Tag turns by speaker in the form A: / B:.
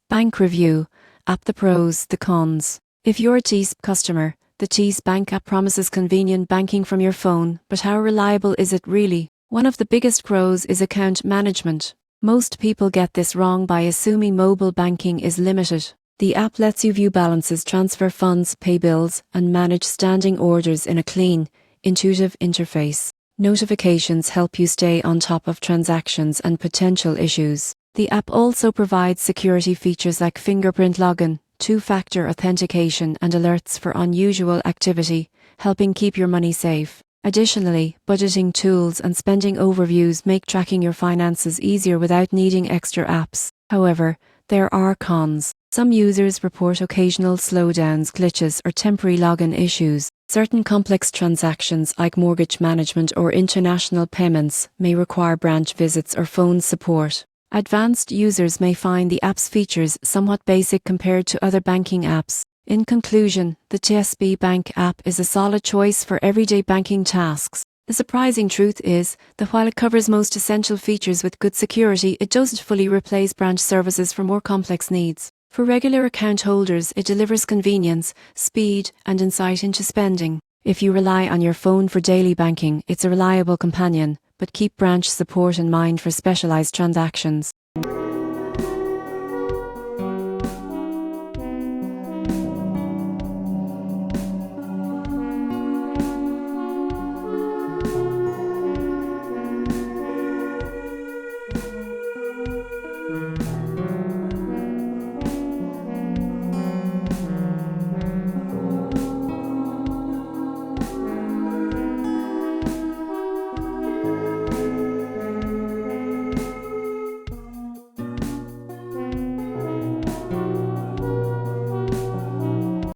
A: Bank Review app. The pros, the cons. If you're a TSB customer, the TSB Bank app promises convenient banking from your phone, but how reliable is it really? One of the biggest pros is account management. Most people get this wrong by assuming mobile banking is limited. The app lets you view balances, transfer funds, pay bills, and manage standing orders in a clean, intuitive interface. Notifications help you stay on top of transactions and potential issues. The app also provides security features like fingerprint login, two-factor authentication, and alerts for unusual activity, helping keep your money safe. Additionally, budgeting tools and spending overviews make tracking your finances easier without needing extra apps. However, there are cons. Some users report occasional slowdowns, glitches, or temporary login issues. Certain complex transactions like mortgage management or international payments may require branch visits or phone support. Advanced users may find the app's features somewhat basic compared to other banking apps. In conclusion, the TSB Bank app is a solid choice for everyday banking tasks. The surprising truth is that while it covers most essential features with good security, it doesn't fully replace branch services for more complex needs. For regular account holders, it delivers convenience, speed, and insight into spending. If you rely on your phone for daily banking, it's a reliable companion, but keep branch support in mind for specialized transactions.